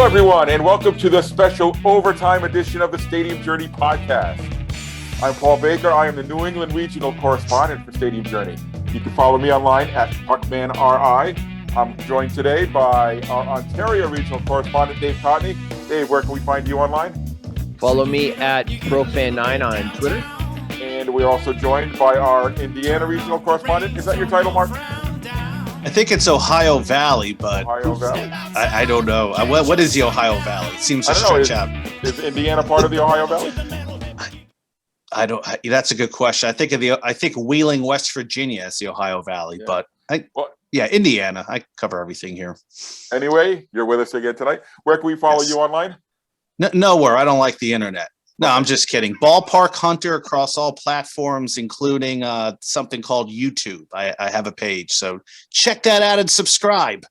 Hello, everyone, and welcome to the special overtime edition of the Stadium Journey podcast. I'm Paul Baker. I am the New England regional correspondent for Stadium Journey. You can follow me online at PuckmanRI. I'm joined today by our Ontario regional correspondent, Dave Cotney. Dave, where can we find you online? Follow me at ProFan9 on Twitter. And we're also joined by our Indiana regional correspondent. Is that your title, Mark? I think it's Ohio Valley, but Ohio Valley? I don't know. What is the Ohio Valley? It seems to stretch out. Is Indiana part of the Ohio Valley? I don't. That's a good question. I think Wheeling, West Virginia is the Ohio Valley, but Indiana. I cover everything here. Anyway, you're with us again tonight. Where can we follow you online? Nowhere. I don't like the internet. No, I'm just kidding. Ballpark Hunter across all platforms, including something called YouTube. I have a page, so check that out and subscribe.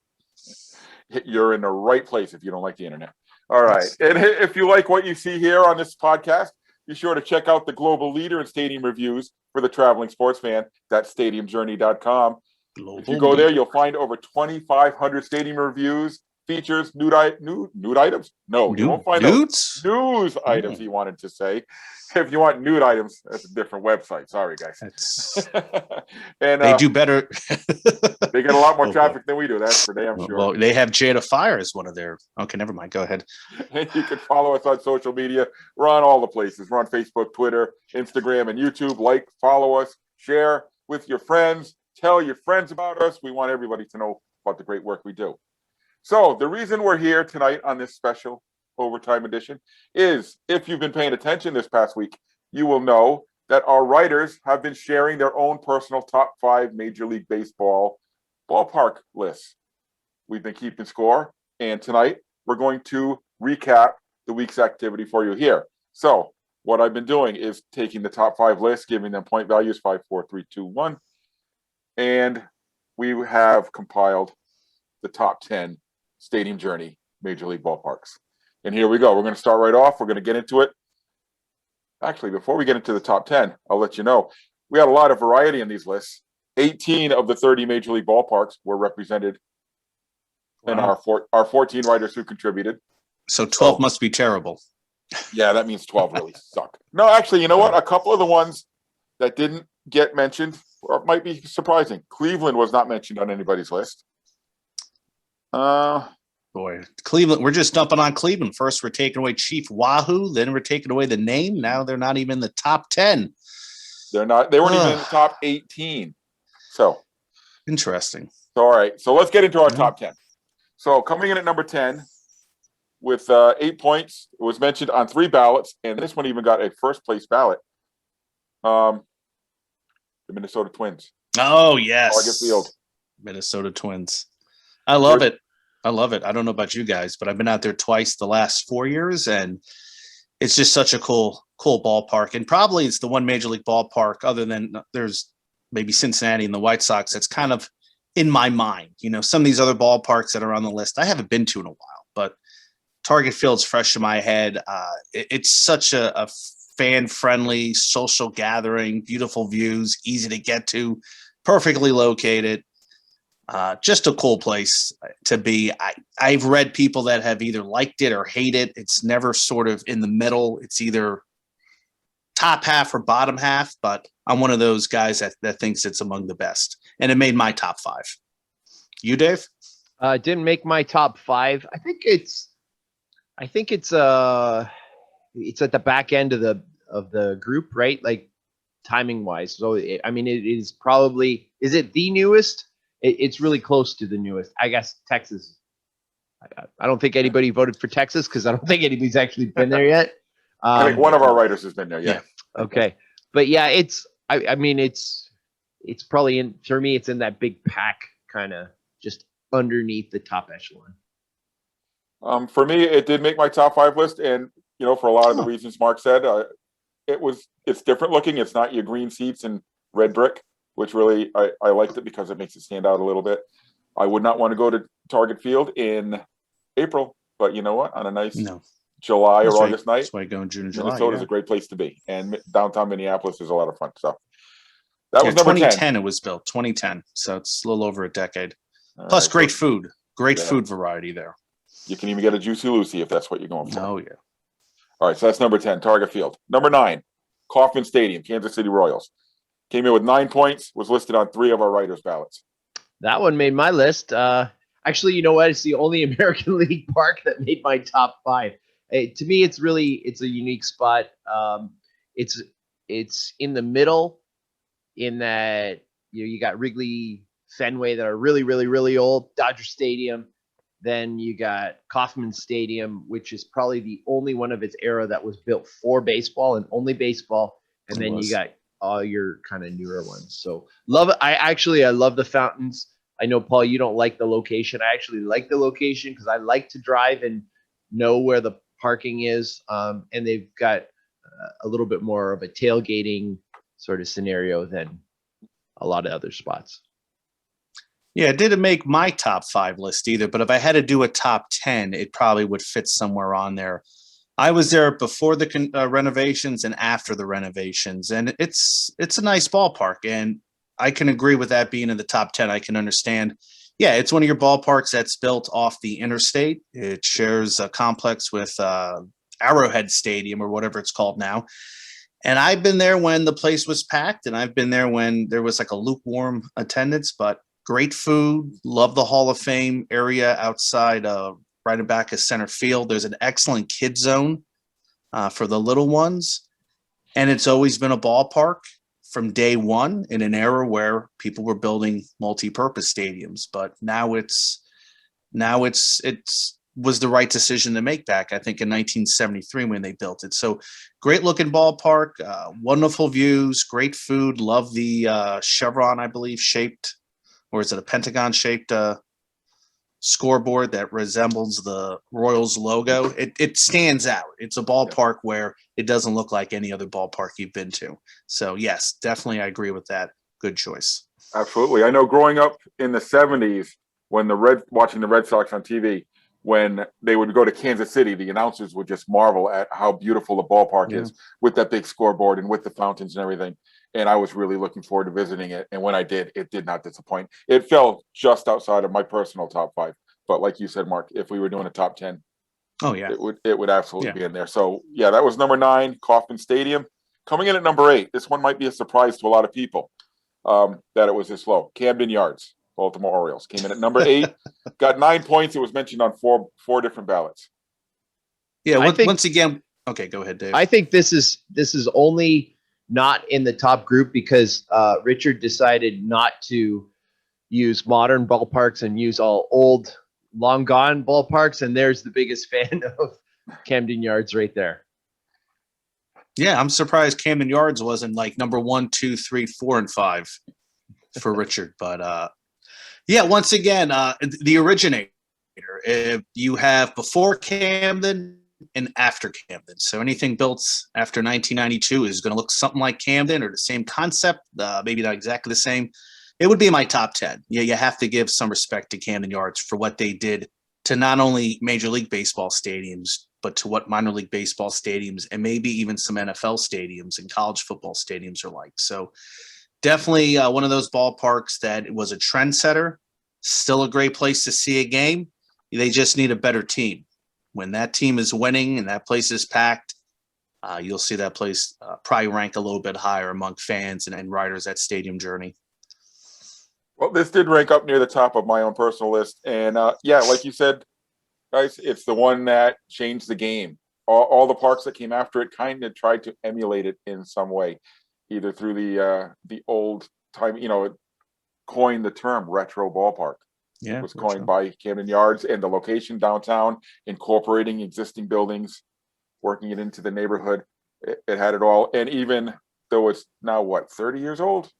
You're in the right place if you don't like the internet. All right. And if you like what you see here on this podcast, be sure to check out the global leader in stadium reviews for the traveling sports fan. That's stadiumjourney.com. If you go there, you'll find over 2,500 stadium reviews, features, nude items. No, you won't find news items. He wanted to say. If you want nude items, that's a different website. Sorry, guys. And they do better. They get a lot more traffic than we do. That's for damn sure. Well, they have Jada Fire as one of their. Okay, never mind. Go ahead. And you can follow us on social media. We're on all the places. We're on Facebook, Twitter, Instagram, and YouTube. Like, follow us, share with your friends. Tell your friends about us. We want everybody to know about the great work we do. So the reason we're here tonight on this special overtime edition is, if you've been paying attention this past week, you will know that our writers have been sharing their own personal top 5 Major League Baseball ballpark lists. We've been keeping score, and tonight we're going to recap the week's activity for you here. So what I've been doing is taking the top 5 lists, giving them point values 5, 4, 3, 2, 1, and we have compiled the top 10 Stadium Journey Major League ballparks. And here we go. We're going to start right off. We're going to get into it. Actually, before we get into the top 10, I'll let you know, we had a lot of variety in these lists. 18 of the 30 Major League ballparks were represented in our 14 writers who contributed. So 12 must be terrible. Yeah, that means 12 really suck. No, actually, you know what? A couple of the ones that didn't get mentioned might be surprising. Cleveland was not mentioned on anybody's list. Boy, Cleveland, we're just dumping on Cleveland. First, we're taking away Chief Wahoo. Then we're taking away the name. Now they're not even in the top 10. They're not. They weren't even in the top 18. So interesting. All right. So let's get into our top 10. So coming in at number 10 with 8 points, it was mentioned on 3 ballots, and this one even got a first place ballot. The Minnesota Twins. Oh, yes. Target Field. Minnesota Twins. I love it. I love it. I don't know about you guys, but I've been out there twice the last 4 years, and it's just such a cool ballpark. And probably it's the one Major League ballpark, other than there's maybe Cincinnati and the White Sox, that's kind of in my mind. You know, some of these other ballparks that are on the list I haven't been to in a while, but Target Field's fresh in my head. It's such a fan-friendly social gathering, beautiful views, easy to get to, perfectly located. Just a cool place to be. I've read people that have either liked it or hate it. It's never sort of in the middle. It's either top half or bottom half, but I'm one of those guys that thinks it's among the best. And it made my top 5. You, Dave? Didn't make my top 5. I think it's at the back end of the group, right? Like timing wise. So I mean, it is probably, is it the newest? It's really close to the newest. I guess Texas. I don't think anybody voted for Texas because I don't think anybody's actually been there yet. I think one of our writers has been there. Yeah. Okay. But yeah, it's probably in, for me, it's in that big pack kind of just underneath the top echelon. For me, it did make my top 5 list. And, you know, for a lot of the reasons Mark said, it's different looking. It's not your green seats and red brick, which really, I liked it because it makes it stand out a little bit. I would not want to go to Target Field in April, but you know what? On a nice July or August night, that's why I go in June and July. Minnesota's a great place to be. And downtown Minneapolis is a lot of fun. So that was number 2010 10. It was built, 2010. So it's a little over a decade. Plus great food. Great food variety there. You can even get a Juicy Lucy if that's what you're going for. Oh, yeah. All right, so that's number 10, Target Field. Number 9, Kauffman Stadium, Kansas City Royals. Came in with 9 points, was listed on 3 of our writers' ballots. That one made my list. Actually, you know what? It's the only American League park that made my top 5. To me, it's a unique spot. It's in the middle, in that you got Wrigley, Fenway that are really, really, really old, Dodger Stadium. Then you got Kauffman Stadium, which is probably the only one of its era that was built for baseball and only baseball. And then you got all your kind of newer ones. So love it. I love the fountains. I know, Paul, you don't like the location. I actually like the location because I like to drive and know where the parking is. And they've got a little bit more of a tailgating sort of scenario than a lot of other spots. Yeah, it didn't make my top 5 list either, but if I had to do a top 10, it probably would fit somewhere on there. I was there before the renovations and after the renovations, and it's a nice ballpark, and I can agree with that being in the top 10. I can understand. Yeah, it's one of your ballparks that's built off the interstate. It shares a complex with Arrowhead Stadium or whatever it's called now. And I've been there when the place was packed, and I've been there when there was like a lukewarm attendance, but great food. Love the Hall of Fame area outside, right in back of center field. There's an excellent kid zone for the little ones. And it's always been a ballpark from day one in an era where people were building multi-purpose stadiums. But now it was the right decision to make back, I think, in 1973 when they built it. So great looking ballpark, wonderful views, great food. Love the chevron, I believe, shaped, or is it a pentagon-shaped scoreboard that resembles the Royals logo? It stands out. It's a ballpark where it doesn't look like any other ballpark you've been to. So, yes, definitely I agree with that. Good choice. Absolutely. I know growing up in the 70s, when watching the Red Sox on TV, when they would go to Kansas City, the announcers would just marvel at how beautiful the ballpark is with that big scoreboard and with the fountains and everything. And I was really looking forward to visiting it. And when I did, it did not disappoint. It fell just outside of my personal top 5. But like you said, Mark, if we were doing a top 10, it would absolutely be in there. So, yeah, that was number 9, Kauffman Stadium. Coming in at number 8, this one might be a surprise to a lot of people that it was this low. Camden Yards, Baltimore Orioles. Came in at number 8, got 9 points. It was mentioned on four different ballots. Yeah, once again, okay, go ahead, Dave. I think this is only not in the top group because Richard decided not to use modern ballparks and use all old, long gone ballparks. And there's the biggest fan of Camden Yards right there. Yeah, I'm surprised Camden Yards wasn't like number 1, 2, 3, 4, and 5 for Richard. But yeah, once again, the originator. You have before Camden and after Camden. So anything built after 1992 is going to look something like Camden or the same concept, maybe not exactly the same. It would be in my top 10. Yeah, you have to give some respect to Camden Yards for what they did to not only Major League Baseball stadiums, but to what minor league baseball stadiums and maybe even some NFL stadiums and college football stadiums are like. So definitely one of those ballparks that was a trendsetter, still a great place to see a game. They just need a better team. When that team is winning and that place is packed, you'll see that place probably rank a little bit higher among fans and riders at Stadium Journey. Well, this did rank up near the top of my own personal list. And yeah, like you said, guys, it's the one that changed the game. All the parks that came after it kind of tried to emulate it in some way, either through the old time, it coined the term retro ballpark. Yeah, it was coined by Camden Yards, and the location downtown, incorporating existing buildings, working it into the neighborhood. It had it all. And even though it's now, 30 years old?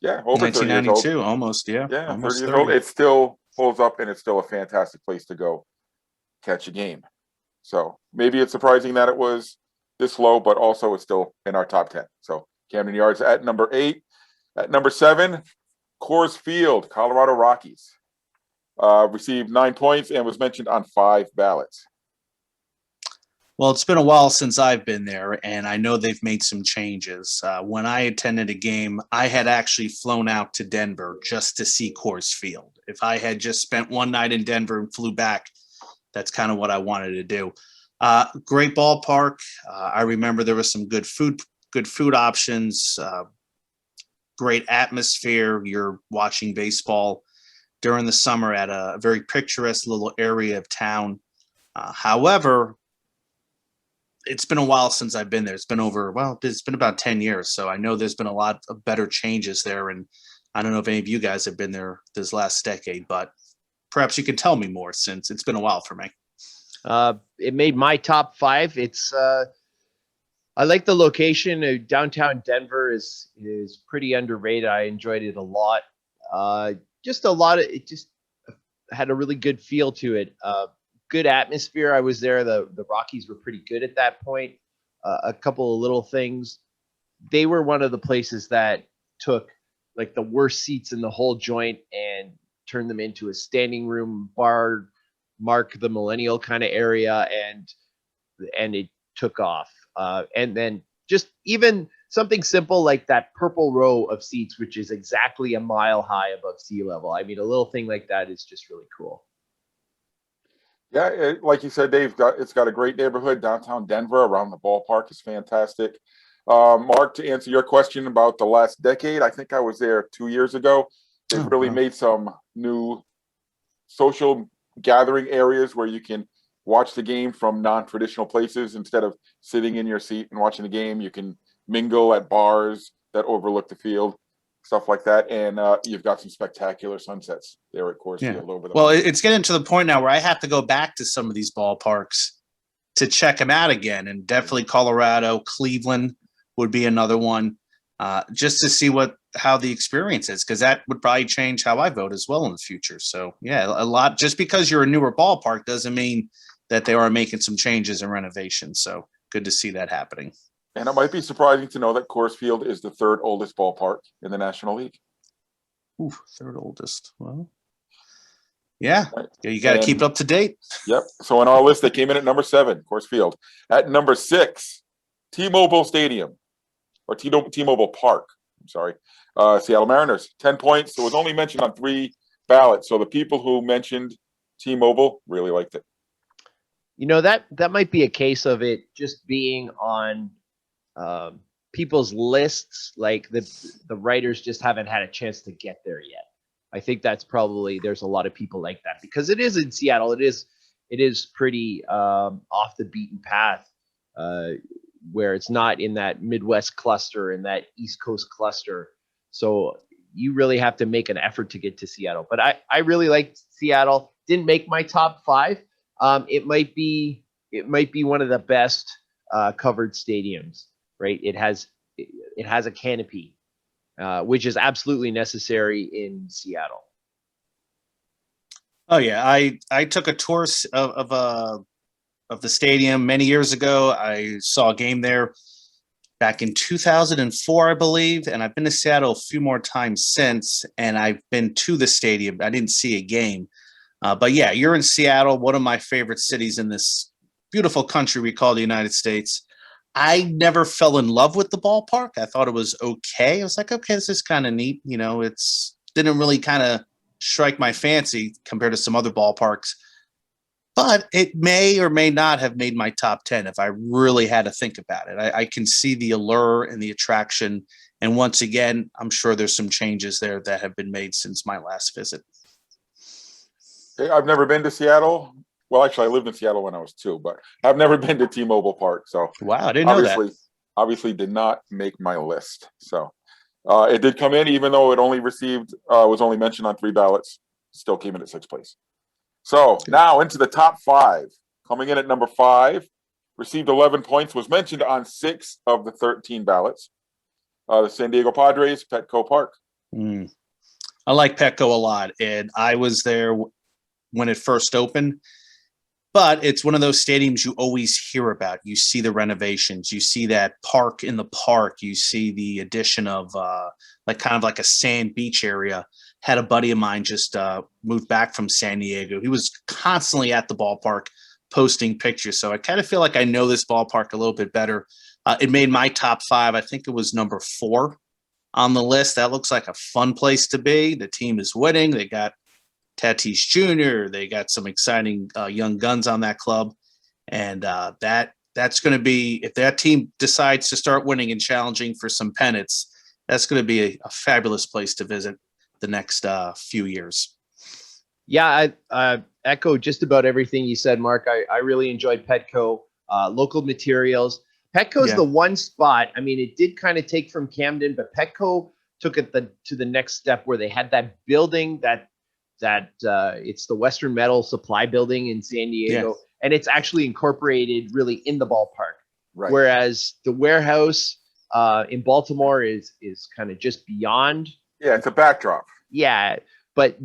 Yeah, over 30 years old. 1992, almost, yeah. Yeah, almost 30 years old. It still holds up, and it's still a fantastic place to go catch a game. So maybe it's surprising that it was this low, but also it's still in our top 10. So Camden Yards at number 8. At number 7, Coors Field, Colorado Rockies. Received 9 points and was mentioned on 5 ballots. Well, it's been a while since I've been there, and I know they've made some changes. When I attended a game, I had actually flown out to Denver just to see Coors Field. If I had just spent one night in Denver and flew back, that's kind of what I wanted to do. Great ballpark. I remember there was some good food options, great atmosphere. You're watching baseball during the summer at a very picturesque little area of town. However, it's been a while since I've been there. It's been about 10 years. So I know there's been a lot of better changes there. And I don't know if any of you guys have been there this last decade, but perhaps you can tell me more since it's been a while for me. It made my top 5. It's I like the location. Downtown Denver is pretty underrated. I enjoyed it a lot. It just had a really good feel to it. Good atmosphere. I was there. The Rockies were pretty good at that point. A couple of little things. They were one of the places that took like the worst seats in the whole joint and turned them into a standing room bar, Mark the Millennial kind of area, and it took off. And then just even something simple like that purple row of seats, which is exactly a mile high above sea level. I mean, a little thing like that is just really cool. Yeah, like you said, Dave, it's got a great neighborhood. Downtown Denver around the ballpark is fantastic. Mark, to answer your question about the last decade, I think I was there 2 years ago. They've really made some new social gathering areas where you can watch the game from non-traditional places. Instead of sitting in your seat and watching the game, you can mingle at bars that overlook the field, stuff like that. And you've got some spectacular sunsets there at Coors Field over the. Well, it's getting to the point now where I have to go back to some of these ballparks to check them out again. And definitely Colorado, Cleveland would be another one, just to see how the experience is, because that would probably change how I vote as well in the future. So yeah, a lot. Just because you're a newer ballpark doesn't mean that they are making some changes and renovations. So good to see that happening. And it might be surprising to know that Coors Field is the 3rd oldest ballpark in the National League. Ooh, 3rd oldest. Well, yeah, you got to keep it up to date. Yep. So on our list, they came in at number 7, Coors Field. At number 6, T-Mobile Stadium, or T-Mobile Park. I'm sorry. Seattle Mariners, 10 points. It was only mentioned on 3 ballots. So the people who mentioned T-Mobile really liked it. You know, that might be a case of it just being on people's lists. Like the writers just haven't had a chance to get there yet. I think that's probably, there's a lot of people like that because it is in Seattle. It is pretty off the beaten path, where it's not in that Midwest cluster and that East Coast cluster. So you really have to make an effort to get to Seattle. But I really liked Seattle. Didn't make my top 5. It might be one of the best covered stadiums, right? It has a canopy, which is absolutely necessary in Seattle. Oh yeah, I took a tour of the stadium many years ago. I saw a game there back in 2004, I believe, and I've been to Seattle a few more times since, and I've been to the stadium. I didn't see a game. But yeah, you're in Seattle, one of my favorite cities in this beautiful country we call the United States. I never fell in love with the ballpark. I thought it was okay. I was like, okay, this is kind of neat. You know, it's didn't really kind of strike my fancy compared to some other ballparks. But it may or may not have made my top 10 if I really had to think about it. I can see the allure and the attraction. And once again, I'm sure there's some changes there that have been made since my last visit. I've never been to Seattle. Well, actually, I lived in Seattle when I was 2, but I've never been to T-Mobile Park. So wow, I didn't know that. Obviously, did not make my list. So it did come in, even though it only was only mentioned on 3 ballots. Still came in at 6th place. So now into the top 5. Coming in at number 5, received 11 points, was mentioned on 6 of the 13 ballots. The San Diego Padres, Petco Park. I like Petco a lot, and I was there when it first opened. But it's one of those stadiums you always hear about. You see the renovations. You see that park in the park. You see the addition of kind of like a sand beach area. Had a buddy of mine just moved back from San Diego. He was constantly at the ballpark posting pictures. So I kind of feel like I know this ballpark a little bit better. It made my top 5. I think it was number 4 on the list. That looks like a fun place to be. The team is winning. They got Tatis Jr. They got some exciting young guns on that club, and that's going to be, if that team decides to start winning and challenging for some pennants, that's going to be a fabulous place to visit the next few years. Yeah, I echo just about everything you said, Mark. I really enjoyed Petco, local materials. Petco's the one spot. I mean, it did kind of take from Camden, but Petco took it to the next step where they had that building that it's the Western Metal Supply Building in San Diego, and it's actually incorporated really in the ballpark. Right. Whereas the warehouse in Baltimore is kind of just beyond. Yeah, it's a backdrop. Yeah, but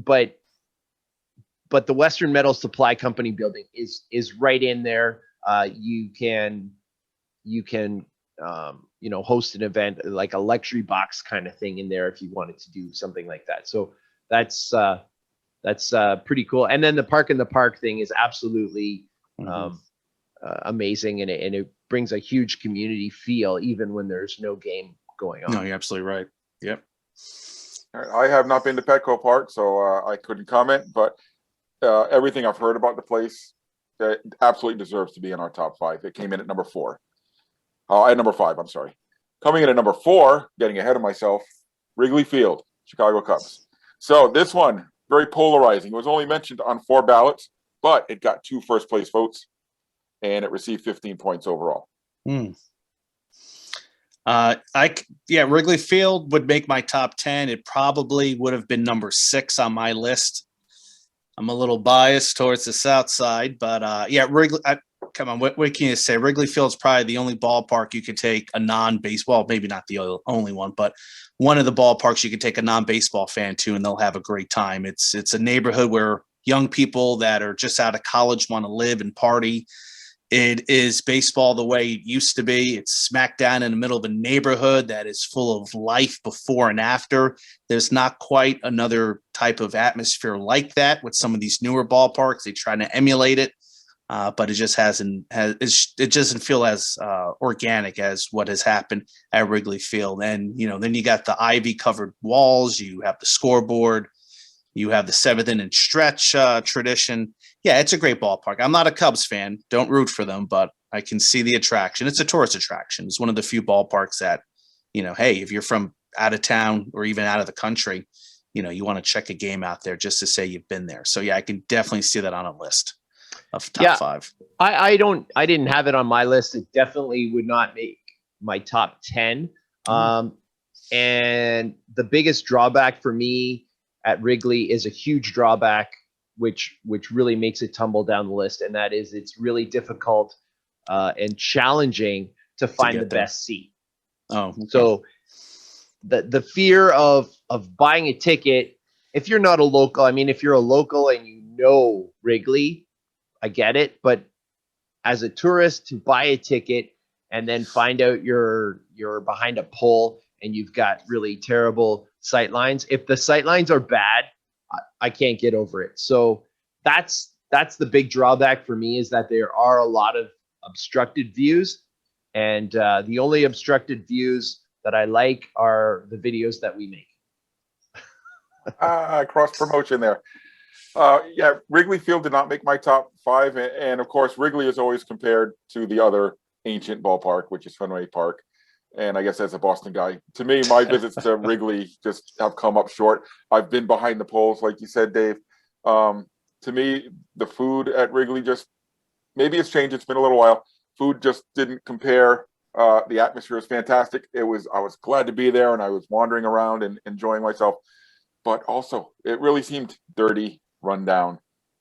the Western Metal Supply Company building is right in there. You can host an event like a luxury box kind of thing in there if you wanted to do something like that. So that's pretty cool. And then the Park in the Park thing is absolutely amazing, and it brings a huge community feel even when there's no game going on. No, you're absolutely right. Yep. I have not been to Petco Park, so I couldn't comment, but everything I've heard about the place, it absolutely deserves to be in our top 5. It came in at number 4. At number 5, I'm sorry. Coming in at number 4, getting ahead of myself, Wrigley Field, Chicago Cubs. So this one, very polarizing. It was only mentioned on 4 ballots, but it got 2 first-place votes, and it received 15 points overall. Wrigley Field would make my top 10. It probably would have been number 6 on my list. I'm a little biased towards the South Side, but Wrigley. Come on, what can you say? Wrigley Field's probably the only ballpark you could take a non-baseball, maybe not the only one, but one of the ballparks you could take a non-baseball fan to, and they'll have a great time. It's a neighborhood where young people that are just out of college want to live and party. It is baseball the way it used to be. It's smack down in the middle of a neighborhood that is full of life before and after. There's not quite another type of atmosphere like that with some of these newer ballparks. They try to emulate it, but it just it doesn't feel as organic as what has happened at Wrigley Field. And then you got the ivy covered walls. You have the scoreboard. You have the 7th inning stretch tradition. Yeah, it's a great ballpark. I'm not a Cubs fan. Don't root for them, but I can see the attraction. It's a tourist attraction. It's one of the few ballparks that, hey, if you're from out of town or even out of the country, you want to check a game out there just to say you've been there. So, yeah, I can definitely see that on a list of top 5. I didn't have it on my list. It definitely would not make my top 10. And the biggest drawback for me at Wrigley is a huge drawback, which really makes it tumble down the list, and that is it's really difficult and challenging to find the best seat. Oh, okay. So the fear of buying a ticket, if you're not a local, I mean, if you're a local and Wrigley, I get it, but as a tourist to buy a ticket and then find out you're behind a pole and you've got really terrible sight lines. If the sight lines are bad, I can't get over it. So that's the big drawback for me, is that there are a lot of obstructed views, and the only obstructed views that I like are the videos that we make. Cross promotion there. Wrigley Field did not make my top 5, and of course Wrigley is always compared to the other ancient ballpark, which is Fenway Park. And I guess as a Boston guy, to me, my visits to Wrigley just have come up short. I've been behind the poles, like you said, Dave. To me, the food at Wrigley maybe it's changed. It's been a little while. Food just didn't compare. The atmosphere was fantastic. I was glad to be there, and I was wandering around and enjoying myself. But also, it really seemed dirty, run down.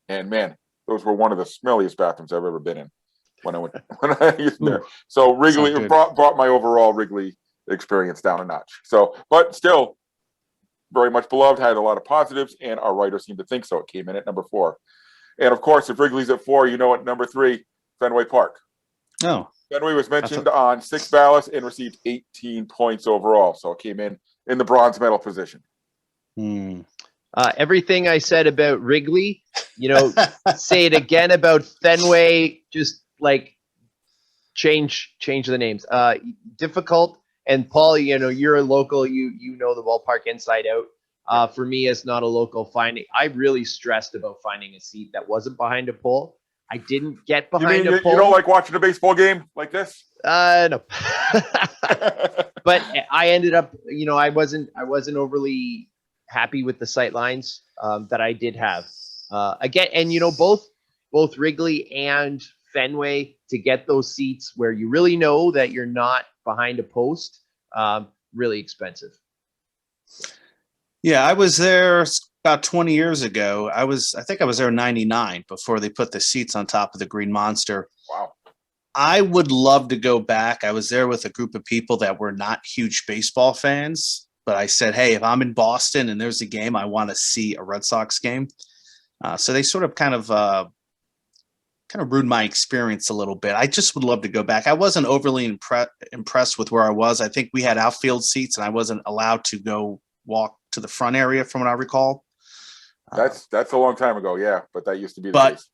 And man, those were one of the smelliest bathrooms I've ever been in when I used there. So Wrigley brought my overall Wrigley experience down a notch. So, but still very much beloved, had a lot of positives, and our writer seemed to think so. It came in at number 4. And of course, if Wrigley's at 4, at number 3, Fenway Park. Oh. Fenway was mentioned on 6 ballots and received 18 points overall. So it came in the bronze medal position. Everything I said about Wrigley, say it again about Fenway, just like change the names. Difficult. And Paul, you're a local, you know the ballpark inside out. For me, as not a local, I really stressed about finding a seat that wasn't behind a pole. I didn't get You behind mean a pole. you don't like watching a baseball game like this? No. But I ended up, I wasn't overly happy with the sight lines that I did have. Again, and both Wrigley and Fenway, to get those seats where you really know that you're not behind a post, really expensive. Yeah, I was there about 20 years ago. I think I was there in 99 before they put the seats on top of the Green Monster. Wow. I would love to go back. I was there with a group of people that were not huge baseball fans, but I said, hey, if I'm in Boston and there's a game, I want to see a Red Sox game. So they sort of kind of ruined my experience a little bit. I just would love to go back. I wasn't overly impressed with where I was. I think we had outfield seats and I wasn't allowed to go walk to the front area from what I recall. That's a long time ago. Yeah. But that used to be the case.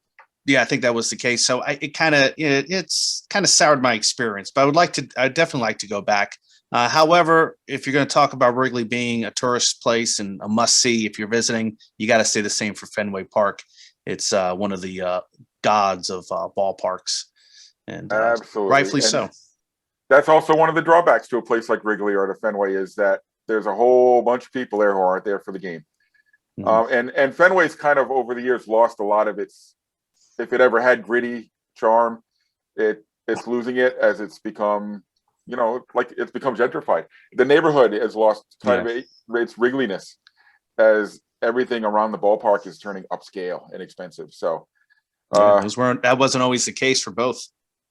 Yeah, I think that was the case. So it's kind of soured my experience, but I'd definitely like to go back. However, if you're going to talk about Wrigley being a tourist place and a must see, if you're visiting, you got to say the same for Fenway Park. It's one of the gods of ballparks, and absolutely, rightfully and so. That's also one of the drawbacks to a place like Wrigley or the Fenway is that there's a whole bunch of people there who aren't there for the game. Mm-hmm. And Fenway's kind of over the years lost a lot of its, if it ever had gritty charm, it's losing it as it's become, it's become gentrified. The neighborhood has lost kind of its Wrigley-ness as everything around the ballpark is turning upscale and expensive. So that wasn't always the case for both.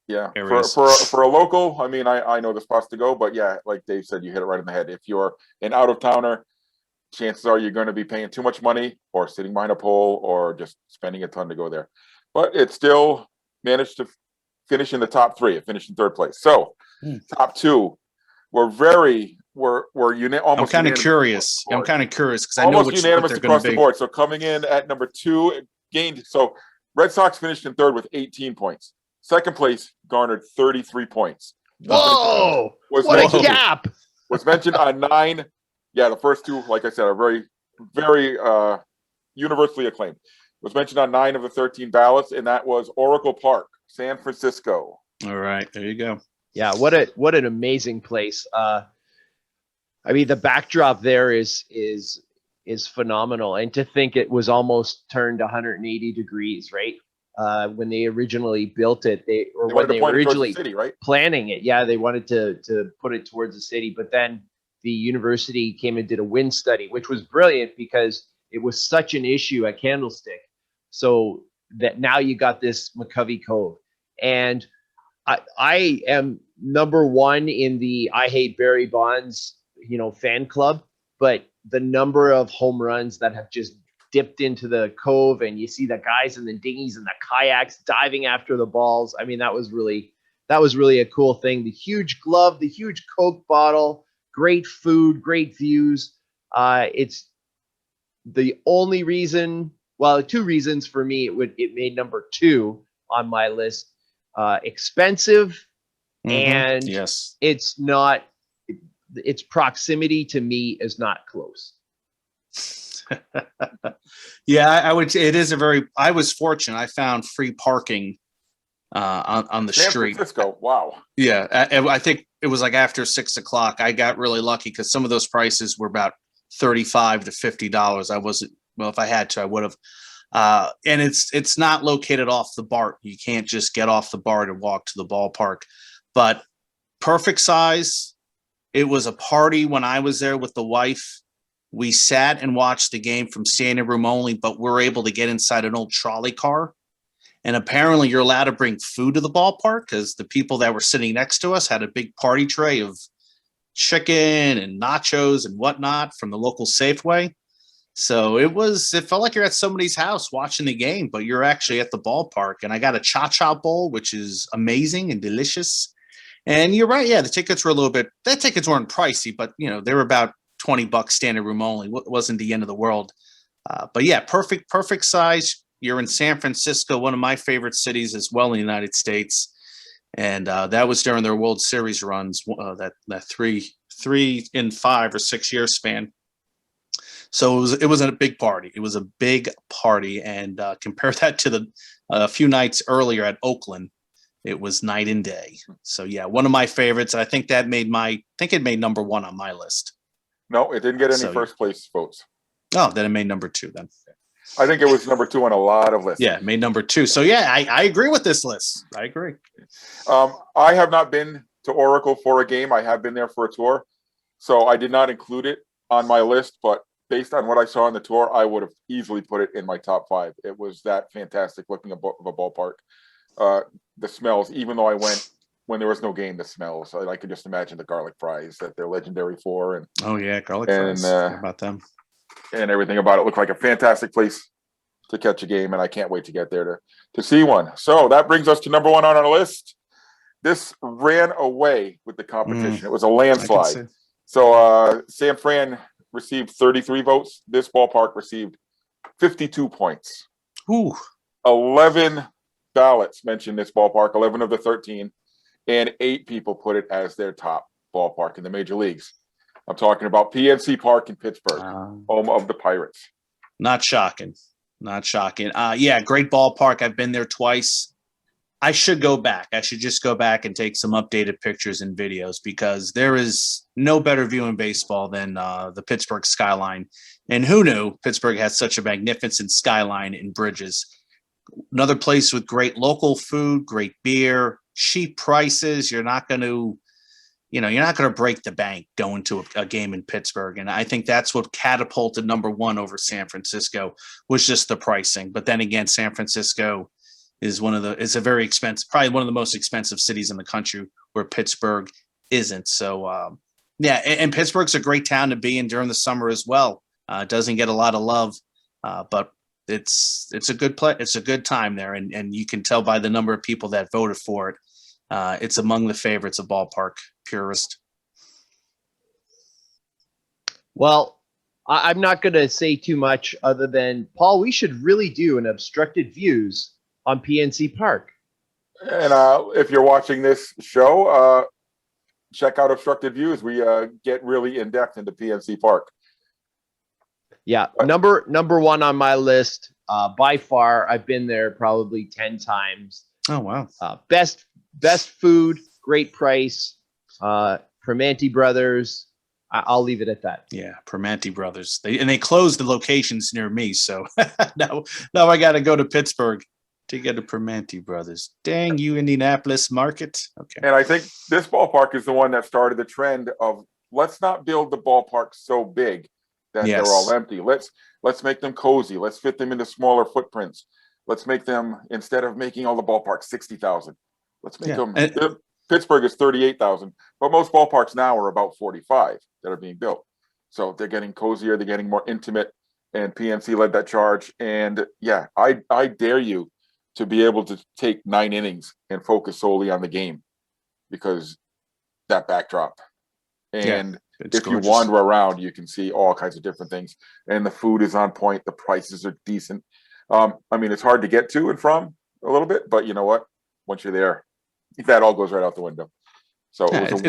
Yeah, areas. For a local, I mean, I know the spots to go, but yeah, like Dave said, you hit it right in the head. If you're an out-of-towner, chances are you're going to be paying too much money or sitting behind a pole or just spending a ton to go there. But it still managed to finish in the top three. It finished in third place. So top two were almost. I'm kind of curious. Because I know almost unanimous across the board. So coming in at number two, gained. So Red Sox finished in third with 18 points. Second place garnered 33 points. Whoa! What a gap! Was mentioned on 9. Yeah, the first two, like I said, are very, very universally acclaimed. Was mentioned on 9 of the 13 ballots, and that was Oracle Park, San Francisco. All right, there you go. Yeah, what an amazing place. I mean, the backdrop there is phenomenal, and to think it was almost turned 180 degrees, right? When they originally built it, they were originally city, right? planning it. Yeah, they wanted to put it towards the city, but then the university came and did a wind study, which was brilliant because it was such an issue at Candlestick. So that now you got this McCovey Cove, and I am number one in the I Hate Barry Bonds, fan club, but the number of home runs that have just dipped into the cove, and you see the guys in the dinghies and the kayaks diving after the balls. I mean, that was really a cool thing. The huge glove, the huge Coke bottle, great food, great views. It's the only reason, well, two reasons for me it made number 2 on my list. Expensive, and yes, it's not. Its proximity to me is not close. Yeah, I would. It is I was fortunate. I found free parking on the San street. Francisco. Wow. Yeah, I think it was like after 6 o'clock. I got really lucky because some of those prices were about $35 to $50. I wasn't. Well, if I had to, I would have. And it's not located off the BART. You can't just get off the BART and walk to the ballpark. But perfect size. It was a party when I was there with the wife. We sat and watched the game from standing room only, but we're able to get inside an old trolley car. And apparently you're allowed to bring food to the ballpark because the people that were sitting next to us had a big party tray of chicken and nachos and whatnot from the local Safeway. So it felt like you're at somebody's house watching the game, but you're actually at the ballpark. And I got a cha-cha bowl, which is amazing and delicious. And you're right. Yeah, the tickets were tickets weren't pricey, but they were about $20 standing room only. It wasn't the end of the world. But yeah, perfect size. You're in San Francisco, one of my favorite cities as well in the United States. And that was during their World Series runs, that 3 in 5 or 6 year span. So it was a big party. It was a big party, and compare that to the a few nights earlier at Oakland, it was night and day. So yeah, one of my favorites. I think it made number 1 on my list. No, it didn't get any So, first place votes. Oh, then it made number 2 then. I think it was number 2 on a lot of lists. Yeah, it made number 2. So yeah, I agree with this list. I agree. I have not been to Oracle for a game. I have been there for a tour. So I did not include it on my list, but based on what I saw on the tour, I would have easily put it in my top 5. It was that fantastic looking of a ballpark. The smells, even though I went when there was no game, the smells. I could just imagine the garlic fries that they're legendary for. And oh yeah, garlic fries. How about them? And everything about it looked like a fantastic place to catch a game, and I can't wait to get there to see one. So that brings us to number 1 on our list. This ran away with the competition. It was a landslide. So San Fran received 33 votes. This ballpark received 52 points. Ooh. 11 ballots mentioned this ballpark, 11 of the 13, and 8 people put it as their top ballpark in the major leagues. I'm talking about PNC Park in Pittsburgh, home of the Pirates. Not shocking. Yeah, great ballpark. I've been there twice. I should go back. I should just go back and take some updated pictures and videos, because there is no better view in baseball than the Pittsburgh skyline. And who knew Pittsburgh has such a magnificent skyline and bridges. Another place with great local food, great beer, cheap prices. You're not going to break the bank going to a game in Pittsburgh. And I think that's what catapulted number 1 over San Francisco, was just the pricing. But then again, San Francisco is a very expensive, probably one of the most expensive cities in the country, where Pittsburgh isn't. So yeah, and Pittsburgh's a great town to be in during the summer as well. It doesn't get a lot of love, but it's a good play. It's a good time there. And you can tell by the number of people that voted for it. It's among the favorites of ballpark purist. Well, I'm not going to say too much other than, Paul, we should really do an obstructed views on PNC Park. And if you're watching this show, check out Obstructed Views. We get really in depth into PNC Park. Yeah, number 1 on my list by far. I've been there probably 10 times. Oh wow! Best food, great price. Primanti Brothers. I'll leave it at that. Yeah, Primanti Brothers. They closed the locations near me, so now I got to go to Pittsburgh to get a Primanti Brothers. Dang you, Indianapolis market. Okay. And I think this ballpark is the one that started the trend of, let's not build the ballpark so big that they're all empty. Let's make them cozy. Let's fit them into smaller footprints. Let's make them, instead of making all the ballparks 60,000, let's make them. Pittsburgh is 38,000, but most ballparks now are about 45 that are being built. So they're getting cozier, they're getting more intimate, and PNC led that charge. And yeah, I dare you to be able to take 9 innings and focus solely on the game, because that backdrop. And if you wander around, you can see all kinds of different things. And the food is on point. The prices are decent. I mean, it's hard to get to and from a little bit, but you know what? Once you're there, that all goes right out the window. So it was a worthy.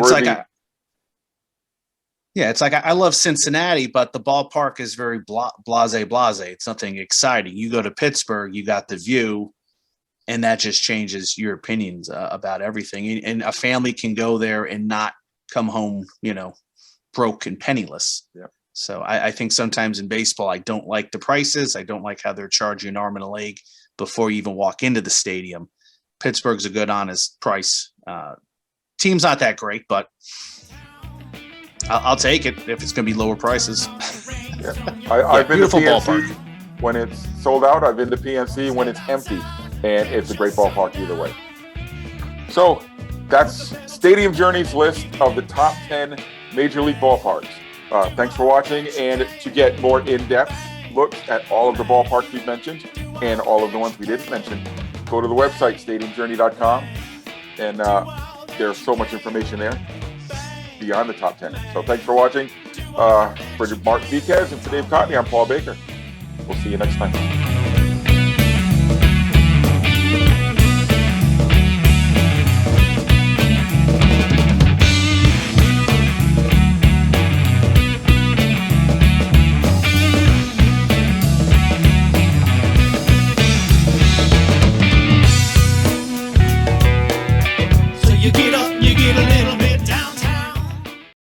It's like I love Cincinnati, but the ballpark is very blase. It's nothing exciting. You go to Pittsburgh, you got the view, and that just changes your opinions about everything. And a family can go there and not come home, broke and penniless. Yeah. So I think sometimes in baseball, I don't like the prices. I don't like how they're charging an arm and a leg before you even walk into the stadium. Pittsburgh's a good, honest price. Team's not that great, but I'll take it if it's going to be lower prices. Yeah. I've been to PNC ballpark when it's sold out. I've been to PNC when it's empty, and it's a great ballpark either way. So that's Stadium Journey's list of the top 10 Major League ballparks. Thanks for watching, and to get more in-depth looks at all of the ballparks we've mentioned and all of the ones we didn't mention, go to the website, stadiumjourney.com, and there's so much information there beyond the top 10. So thanks for watching. For Mark Viquez and for Dave Cotney, I'm Paul Baker. We'll see you next time.